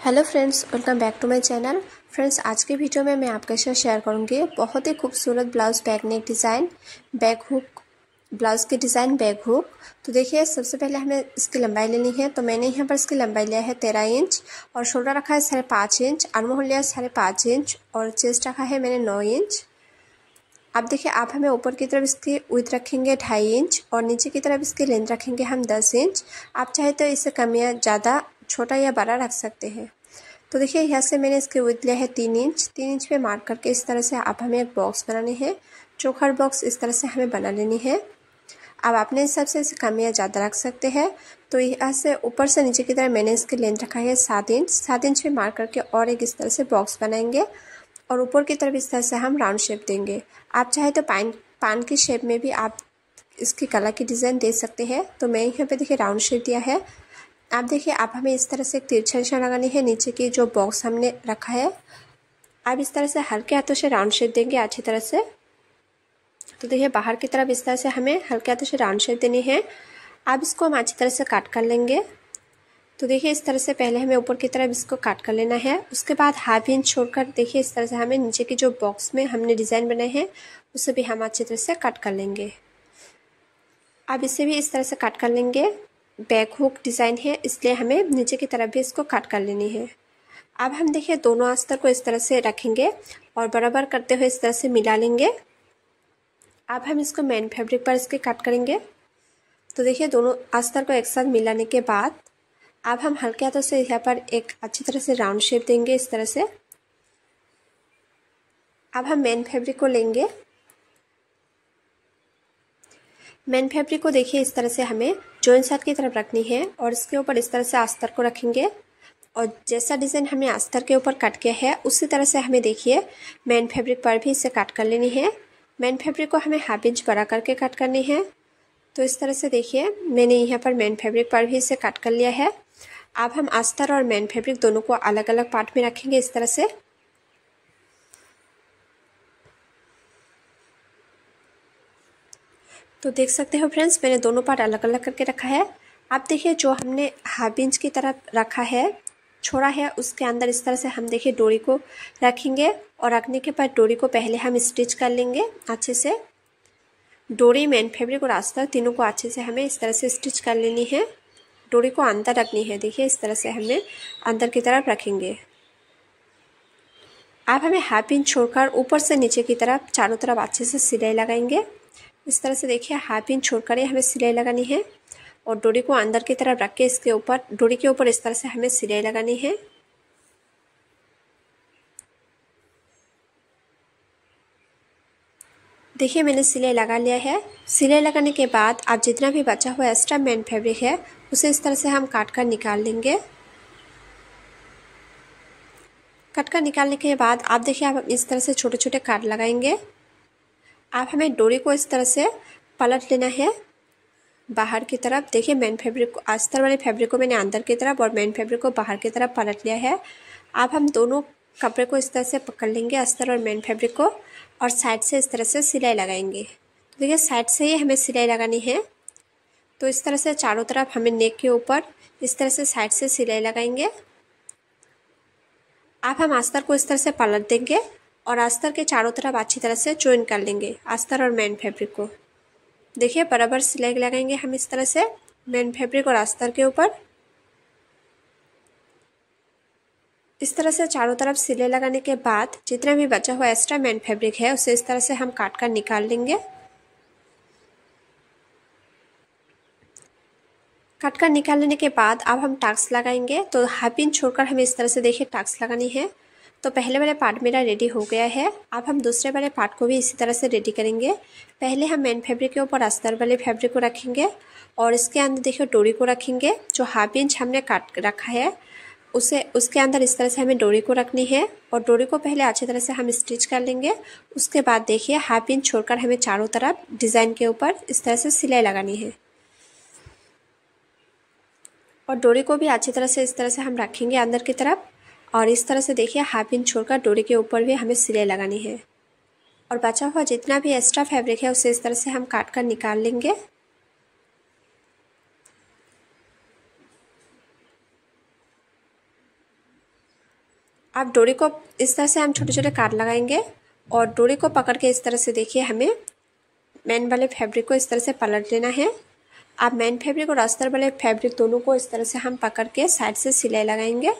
Hello friends, welcome back to my channel. Friends, आज के video में मैं आपके साथ शेयर करूंगी बहुत ही खूबसूरत blouse back neck design, back hook blouse के डिज़ाइन बैक हुक। तो देखिए, सबसे पहले हमें इसकी लंबाई लेनी है। तो मैंने यहाँ पर इसकी लंबाई लिया है 13 इंच और शोल्डर रखा है 5.5 इंच, आर्म होल लिया 5.5 इंच और चेस्ट रखा है मैंने 9 इंच। अब देखिए, आप हमें ऊपर की तरफ इसकी विड्थ रखेंगे 2.5 इंच और नीचे की तरफ इसकी लेंथ रखेंगे हम 10 इंच। आप चाहे तो इससे कम या ज़्यादा, छोटा या बड़ा रख सकते हैं। तो देखिए, यहाँ से मैंने इसकी विड्थ लिया है 3 इंच। 3 इंच पे मार्क करके इस तरह से आप हमें एक बॉक्स बनाने हैं। चौखट बॉक्स इस तरह से हमें बना लेनी है। अब अपने हिसाब से इसे कम या ज़्यादा रख सकते हैं। तो यहाँ से ऊपर से नीचे की तरफ मैंने इसकी लेंथ रखा है 7 इंच। 7 इंच पे मार्क करके और एक इस तरह से बॉक्स बनाएंगे और ऊपर की तरफ इस तरह से हम राउंड शेप देंगे। आप चाहे तो पान की शेप में भी आप इसकी कला की डिज़ाइन दे सकते हैं। तो मैं यहाँ पे देखिए राउंड शेप दिया है। आप देखिए, आप हमें इस तरह से एक तिरछा निशान लगानी है नीचे की जो बॉक्स हमने रखा है। आप इस तरह से हल्के हाथों से राउंड शेप देंगे अच्छी तरह से। तो देखिए, बाहर की तरफ इस तरह से हमें हल्के हाथों से राउंड शेप देनी है। अब इसको हम अच्छी तरह से काट कर लेंगे। तो देखिए, इस तरह से पहले हमें ऊपर की तरफ इसको काट कर लेना है। उसके बाद हाफ इंच छोड़कर देखिए इस तरह से हमें नीचे की जो बॉक्स में हमने डिज़ाइन बनाए हैं उसे भी हम अच्छी तरह से काट कर लेंगे। अब इसे भी इस तरह से काट कर लेंगे। बैक हुक डिज़ाइन है, इसलिए हमें नीचे की तरफ भी इसको काट कर लेनी है। अब हम देखिए दोनों अस्तर को इस तरह से रखेंगे और बराबर करते हुए इस तरह से मिला लेंगे। अब हम इसको मेन फैब्रिक पर इसके कट करेंगे। तो देखिए, दोनों अस्तर को एक साथ मिलाने के बाद अब हम हल्के हाथों से यहाँ पर एक अच्छी तरह से राउंड शेप देंगे इस तरह से। अब हम मेन फैब्रिक को लेंगे। मेन फैब्रिक को देखिए इस तरह से हमें जॉइंट साइड की तरफ रखनी है और इसके ऊपर इस तरह से अस्तर को रखेंगे और जैसा डिज़ाइन हमने अस्तर के ऊपर कट किया है उसी तरह से हमें देखिए मेन फैब्रिक पर भी इसे कट कर लेनी है। मेन फैब्रिक को हमें हाफ इंच बड़ा करके कट करनी है। तो इस तरह से देखिए मैंने यहाँ पर मेन फैब्रिक पर भी इसे कट कर लिया है। अब हम अस्तर और मेन फैब्रिक दोनों को अलग अलग पार्ट में रखेंगे इस तरह से। तो देख सकते हो फ्रेंड्स, मैंने दोनों पार्ट अलग अलग करके रखा है। अब देखिए, जो हमने हाफ इंच की तरफ रखा है, छोड़ा है, उसके अंदर इस तरह से हम देखिए डोरी को रखेंगे और रखने के बाद डोरी को पहले हम स्टिच कर लेंगे अच्छे से। डोरी, मेन फैब्रिक और अस्तर तीनों को अच्छे से हमें इस तरह से स्टिच कर लेनी है। डोरी को अंदर रखनी है, देखिए इस तरह से हमें अंदर की तरफ रखेंगे। अब हमें हाफ इंच छोड़कर ऊपर से नीचे की तरफ चारों तरफ अच्छे से सिलाई लगाएंगे। इस तरह से देखिए हाफ इंच छोड़कर ही हमें सिलाई लगानी है और डोरी को अंदर की तरफ रख के इसके ऊपर, डोरी के ऊपर इस तरह से हमें सिलाई लगानी है। देखिए, मैंने सिलाई लगा लिया है। सिलाई लगाने के बाद अब जितना भी बचा हुआ एक्स्ट्रा मेन फैब्रिक है उसे इस तरह से हम काट कर निकाल लेंगे। कट कर निकालने के बाद आप देखिए, आप इस तरह से छोटे छोटे काट लगाएंगे। आप हमें डोरी को इस तरह से पलट लेना है बाहर की तरफ। देखिए, मेन फैब्रिक को, अस्तर वाले फैब्रिक को मैंने अंदर की तरफ और मेन फैब्रिक को बाहर की तरफ पलट लिया है। अब हम दोनों कपड़े को इस तरह से पकड़ लेंगे, अस्तर और मेन फैब्रिक को, और साइड से इस तरह से सिलाई लगाएंगे। तो देखिए, साइड से ही हमें सिलाई लगानी है। तो इस तरह से चारों तरफ हमें नेक के ऊपर इस तरह से साइड से सिलाई लगाएंगे। अब हम अस्तर को इस तरह से पलट देंगे और अस्तर के चारों तरफ अच्छी तरह से जॉइन कर लेंगे अस्तर और मेन फैब्रिक को। देखिए, बराबर सिलाई लगाएंगे हम इस तरह से मेन फैब्रिक और अस्तर के ऊपर। इस तरह से चारों तरफ सिलाई लगाने के बाद जितना भी बचा हुआ एक्स्ट्रा मेन फैब्रिक है उसे इस तरह से हम काट कर निकाल लेंगे। काट कर निकाल लेने के बाद अब हम टक्स लगाएंगे। तो हाफ इंच छोड़कर हमें इस तरह से देखिए टक्स लगानी है। तो पहले वाले पार्ट मेरा रेडी हो गया है। अब हम दूसरे वाले पार्ट को भी इसी तरह से रेडी करेंगे। पहले हम मेन फैब्रिक के ऊपर अस्तर वाले फैब्रिक को रखेंगे और इसके अंदर देखिए डोरी को रखेंगे। जो हाफ इंच हमने काट रखा है उसे, उसके अंदर इस तरह से हमें डोरी को रखनी है और डोरी को पहले अच्छी तरह से हम स्टिच कर लेंगे। उसके बाद देखिए हाफ इंच छोड़कर हमें चारों तरफ डिज़ाइन के ऊपर इस तरह से सिलाई लगानी है और डोरी को भी अच्छी तरह से इस तरह से हम रखेंगे अंदर की तरफ। और इस तरह से देखिए हाफ इंच छोड़कर डोरी के ऊपर भी हमें सिलाई लगानी है और बचा हुआ जितना भी एक्स्ट्रा फैब्रिक है उसे इस तरह से हम काट कर निकाल लेंगे। अब डोरी को इस तरह से हम छोटे छोटे काट लगाएंगे और डोरी को पकड़ के इस तरह से देखिए हमें मेन वाले फैब्रिक को इस तरह से पलट लेना है। अब मेन फैब्रिक और अस्तर वाले फैब्रिक दोनों को इस तरह से हम पकड़ के साइड से सिलाई लगाएंगे।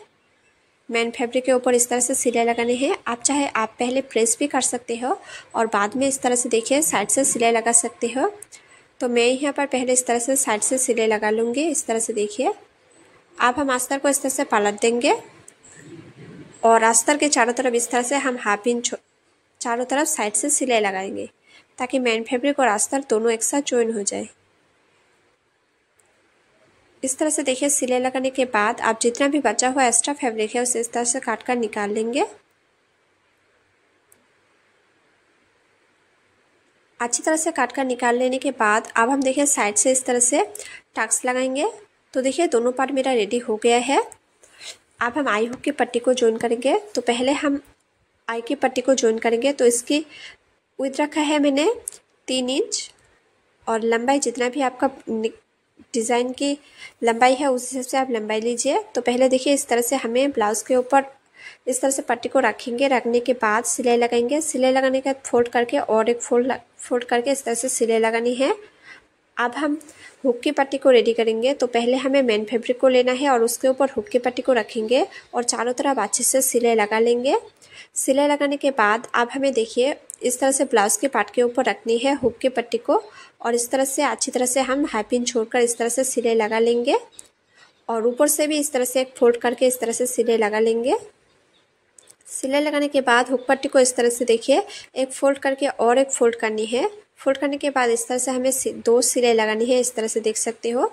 मेन फैब्रिक के ऊपर इस तरह से सिलाई लगानी है। आप पहले प्रेस भी कर सकते हो और बाद में इस तरह से देखिए साइड से सिलाई लगा सकते हो। तो मैं यहाँ पर पहले इस तरह से साइड से सिलाई लगा लूँगी। इस तरह से देखिए अब हम अस्तर को इस तरह से पलट देंगे और अस्तर के चारों तरफ इस तरह से हम हाफ इंच चारों तरफ साइड से सिलाई लगाएंगे ताकि मेन फैब्रिक और अस्तर दोनों एक साथ ज्वाइन हो जाए। इस तरह से देखिए सिलाई लगाने के बाद आप जितना भी बचा हुआ एक्स्ट्रा फैब्रिक है उसे इस तरह से काट कर निकाल लेंगे। अच्छी तरह से काट कर निकाल लेने के बाद अब हम देखिए साइड से इस तरह से टक्स लगाएंगे। तो देखिए दोनों पार्ट मेरा रेडी हो गया है। अब हम आई हुक की पट्टी को ज्वाइन करेंगे। तो पहले हम आई की पट्टी को ज्वाइन करेंगे। तो इसकी विड्थ रखा है मैंने 3 इंच और लंबाई जितना भी आपका डिज़ाइन की लंबाई है उस हिसाब से आप लंबाई लीजिए। तो पहले देखिए इस तरह से हमें ब्लाउज़ के ऊपर इस तरह से पट्टी को रखेंगे। रखने के बाद सिलाई लगाएंगे। सिलाई लगाने के बाद फोल्ड करके और एक फोल्ड करके इस तरह से सिलाई लगानी है। अब हम हुक की पट्टी को रेडी करेंगे। तो पहले हमें मेन फैब्रिक को लेना है और उसके ऊपर हुक की पट्टी को रखेंगे और चारों तरफ अच्छे से सिलाई लगा लेंगे। सिलाई लगाने के बाद अब हमें देखिए इस तरह से ब्लाउज के पार्ट के ऊपर रखनी है हुक की पट्टी को और इस तरह से अच्छी तरह से हम हाफ इंच छोड़कर इस तरह से सिलाई लगा लेंगे और ऊपर से भी इस तरह से एक फोल्ड करके इस तरह से सिलाई लगा लेंगे। सिलाई लगाने के बाद हुक पट्टी को इस तरह से देखिए एक फोल्ड करके और एक फोल्ड करनी है। फोल्ड करने के बाद इस तरह से हमें 2 सिलाई लगानी है। इस तरह से देख सकते हो।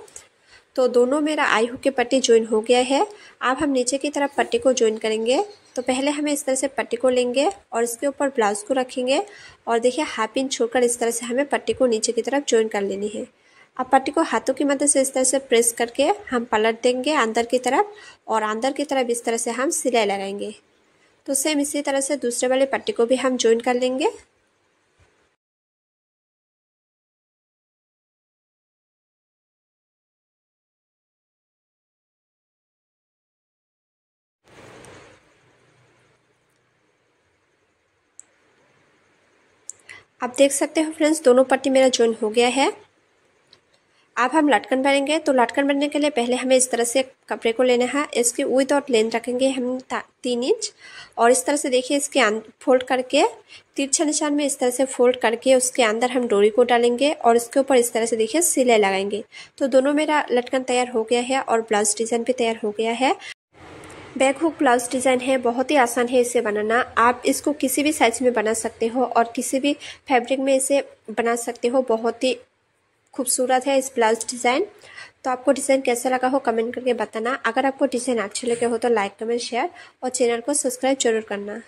तो दोनों मेरा आई हुक की पट्टी ज्वाइन हो गया है। अब हम नीचे की तरफ पट्टी को ज्वाइन करेंगे। तो पहले हमें इस तरह से पट्टी को लेंगे और इसके ऊपर ब्लाउज को रखेंगे और देखिए हाफ इंच छोड़कर इस तरह से हमें पट्टी को नीचे की तरफ ज्वाइन कर लेनी है। अब पट्टी को हाथों की मदद से इस तरह से प्रेस करके हम पलट देंगे अंदर की तरफ और अंदर की तरफ इस तरह से हम सिलाई लगाएंगे। तो सेम इसी तरह से दूसरे वाले पट्टी को भी हम ज्वाइन कर लेंगे। आप देख सकते हो फ्रेंड्स दोनों पट्टी मेरा ज्वाइन हो गया है। अब हम लटकन बनेंगे। तो लटकन बनने के लिए पहले हमें इस तरह से कपड़े को लेना है। इसकी विड्थ और लेंथ रखेंगे हम 3 इंच और इस तरह से देखिए इसके फोल्ड करके तिरछा निशान में इस तरह से फोल्ड करके उसके अंदर हम डोरी को डालेंगे और इसके ऊपर इस तरह से देखिए सिलाई लगाएंगे। तो दोनों मेरा लटकन तैयार हो गया है और ब्लाउज डिज़ाइन भी तैयार हो गया है। बैक हुक ब्लाउज डिज़ाइन है, बहुत ही आसान है इसे बनाना। आप इसको किसी भी साइज में बना सकते हो और किसी भी फैब्रिक में इसे बना सकते हो। बहुत ही खूबसूरत है इस ब्लाउज डिज़ाइन। तो आपको डिज़ाइन कैसा लगा हो कमेंट करके बताना। अगर आपको डिज़ाइन अच्छे लगे हो तो लाइक कमेंट शेयर और चैनल को सब्सक्राइब जरूर करना।